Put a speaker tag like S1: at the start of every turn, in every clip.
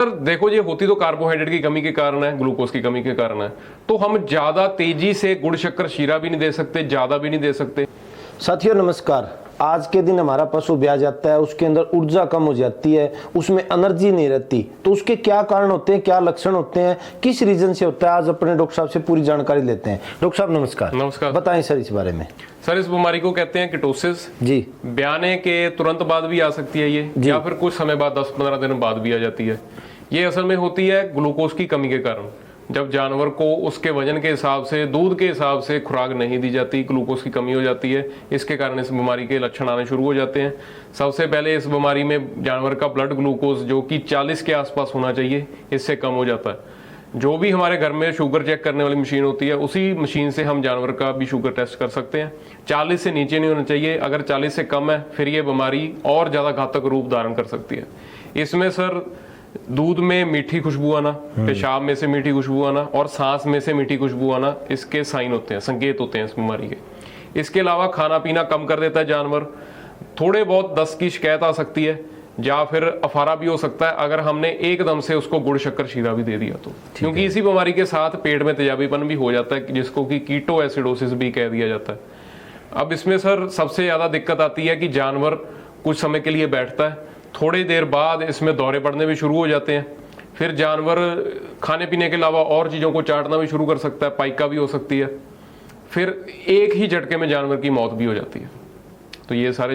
S1: Sir देखो, ये होती तो कार्बोहाइड्रेट की कमी के कारण है, ग्लूकोज की कमी के कारण है। तो हम ज्यादा तेजी से गुड़ शक्कर शीरा भी नहीं दे सकते, ज्यादा भी नहीं दे सकते।
S2: साथियों नमस्कार। आज के दिन हमारा पशु ब्याह जाता है, उसके अंदर ऊर्जा कम हो जाती है, उसमें एनर्जी नहीं रहती, तो उसके क्या कारण होते हैं, क्या लक्षण होते हैं, किस रीजन से होता है, आज अपने डॉक्टर साहब से पूरी जानकारी लेते हैं। डॉक्टर साहब नमस्कार।
S1: नमस्कार।
S2: बताएं सर इस बारे में।
S1: सर इस बीमारी को कहते हैं कीटोसिस
S2: जी।
S1: ब्याने के तुरंत बाद भी आ सकती है ये, या फिर कुछ समय बाद 10-15 दिन बाद भी आ जाती है। ये असल में होती है ग्लूकोज की कमी के कारण। जब जानवर को उसके वजन के हिसाब से, दूध के हिसाब से खुराक नहीं दी जाती, ग्लूकोज की कमी हो जाती है, इसके कारण इस बीमारी के लक्षण आने शुरू हो जाते हैं। सबसे पहले इस बीमारी में जानवर का ब्लड ग्लूकोज जो कि 40 के आसपास होना चाहिए, इससे कम हो जाता है। जो भी हमारे घर में शुगर चेक करने वाली मशीन होती है, उसी मशीन से हम जानवर का भी शुगर टेस्ट कर सकते हैं। 40 से नीचे नहीं होना चाहिए। अगर 40 से कम है फिर ये बीमारी और ज़्यादा घातक रूप धारण कर सकती है। इसमें सर दूध में मीठी खुशबू आना, पेशाब में से मीठी खुशबू आना और सांस में से मीठी खुशबू आना, इसके साइन होते हैं, संकेत होते हैं इस बीमारी के। इसके अलावा खाना पीना कम कर देता है जानवर, थोड़े बहुत दस्त की शिकायत आ सकती है, या फिर अफारा भी हो सकता है अगर हमने एकदम से उसको गुड़ शक्कर शीरा भी दे दिया तो। क्योंकि इसी बीमारी के साथ पेट में तेजाबीपन भी हो जाता है, जिसको कि कीटो एसिडोसिस भी कह दिया जाता है। अब इसमें सर सबसे ज्यादा दिक्कत आती है कि जानवर कुछ समय के लिए बैठता है, थोड़ी देर बाद इसमें दौरे पड़ने भी शुरू हो जाते हैं। फिर जानवर खाने पीने के अलावा और चीज़ों को चाटना भी शुरू कर सकता है, पाइका भी हो सकती है। फिर एक ही झटके में जानवर की मौत भी हो जाती है। तो ये सारे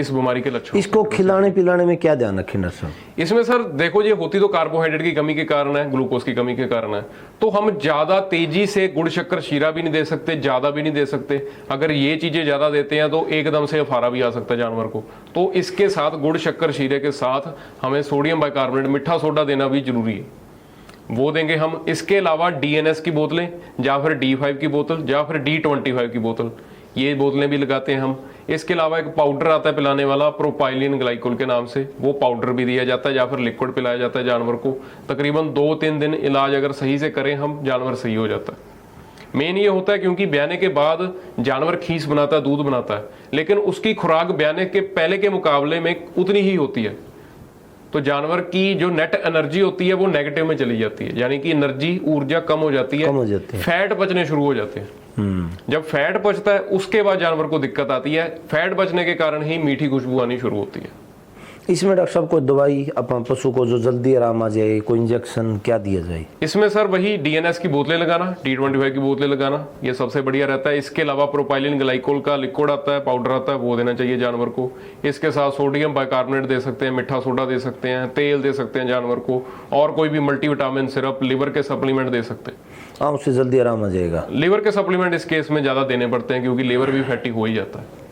S1: इस बीमारी के लक्षण।
S2: इसको खिलाने पिलाने में क्या ध्यान रखें डॉक्टर साहब?
S1: इसमें सर देखो, ये होती तो कार्बोहाइड्रेट की कमी के कारण है, ग्लूकोज की कमी के कारण है। तो हम ज्यादा तेजी से गुड़ शक्कर शीरा भी नहीं दे सकते, ज्यादा भी नहीं दे सकते। अगर ये चीजें ज्यादा देते हैं तो एकदम से अफारा भी आ सकता है जानवर को। तो इसके साथ गुड़ शक्कर शीरे के साथ हमें सोडियम बाइकार्बोनेट, मीठा सोडा देना भी जरूरी है, वो देंगे हम। इसके अलावा DNS की बोतलें, या फिर D5 की बोतल, या फिर D25 की बोतल, ये बोतलें भी लगाते हैं हम। इसके अलावा एक पाउडर आता है पिलाने वाला, प्रोपाइलिन ग्लाइकोल के नाम से, वो पाउडर भी दिया जाता है, या फिर लिक्विड पिलाया जाता है जानवर को। तकरीबन 2-3 दिन इलाज अगर सही से करें हम, जानवर सही हो जाता है। मेन ये होता है क्योंकि ब्याने के बाद जानवर खीस बनाता है, दूध बनाता है, लेकिन उसकी खुराक ब्याने के पहले के मुकाबले में उतनी ही होती है। तो जानवर की जो नेट एनर्जी होती है वो नेगेटिव में चली जाती है, यानी कि एनर्जी, ऊर्जा कम हो जाती है, फैट बचने शुरू हो जाते हैं। जब फैट बचता है उसके बाद जानवर को दिक्कत आती है। फैट बचने के कारण ही मीठी खुशबू आनी शुरू होती है।
S2: इसमें डॉक्टर साहब कोई दवाई अपन पशु को जो जल्दी आराम आ जाए, कोई इंजेक्शन क्या दिया जाए?
S1: इसमें सर वही DNS की बोतलें लगाना, D25 की बोतलें लगाना, ये सबसे बढ़िया रहता है। इसके अलावा प्रोपाइलिन ग्लाइकोल का लिक्विड आता है, पाउडर आता है, वो देना चाहिए जानवर को। इसके साथ सोडियम बाइकार्बोनेट दे सकते हैं, मीठा सोडा दे सकते हैं, तेल दे सकते हैं जानवर को, और कोई भी मल्टीविटामिन सिरप, लिवर के सप्लीमेंट दे सकते हैं।
S2: हाँ, उससे जल्दी आराम आ जाएगा।
S1: लिवर के सप्लीमेंट इस केस में ज्यादा देने पड़ते हैं क्योंकि लिवर भी फैटी हो ही जाता है।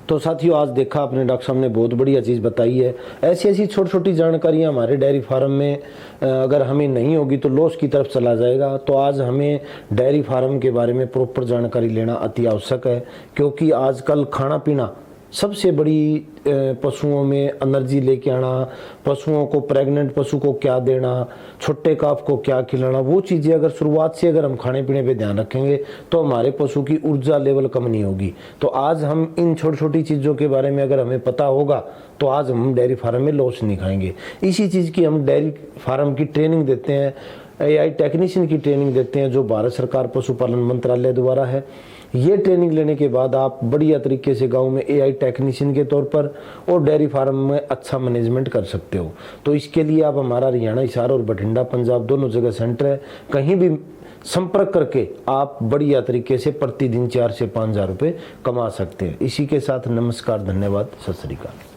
S2: तो साथियों आज देखा आपने, डॉक्टर साहब ने बहुत बढ़िया चीज़ बताई है। ऐसी ऐसी छोटी छोटी जानकारियाँ हमारे डेयरी फार्म में अगर हमें नहीं होगी तो लॉस की तरफ चला जाएगा। तो आज हमें डेयरी फार्म के बारे में प्रॉपर जानकारी लेना अति आवश्यक है, क्योंकि आजकल खाना पीना सबसे बड़ी पशुओं में एनर्जी लेके आना, पशुओं को, प्रेग्नेंट पशु को क्या देना, छोटे काफ को क्या खिलाना, वो चीज़ें अगर शुरुआत से अगर हम खाने पीने पे ध्यान रखेंगे तो हमारे पशु की ऊर्जा लेवल कम नहीं होगी। तो आज हम इन छोटी छोटी चीज़ों के बारे में अगर हमें पता होगा तो आज हम डेयरी फार्म में लॉस नहीं खाएंगे। इसी चीज़ की हम डेयरी फार्म की ट्रेनिंग देते हैं, AI टेक्नीशियन की ट्रेनिंग देते हैं, जो भारत सरकार पशुपालन मंत्रालय द्वारा है। ये ट्रेनिंग लेने के बाद आप बढ़िया तरीके से गांव में AI टेक्नीशियन के तौर पर और डेयरी फार्म में अच्छा मैनेजमेंट कर सकते हो। तो इसके लिए आप हमारा हरियाणा, हिसार और बठिंडा, पंजाब दोनों जगह सेंटर है, कहीं भी संपर्क करके आप बढ़िया तरीके से प्रतिदिन 4 से 5 हज़ार रुपये कमा सकते हैं। इसी के साथ नमस्कार, धन्यवाद, सत श्री अकाल।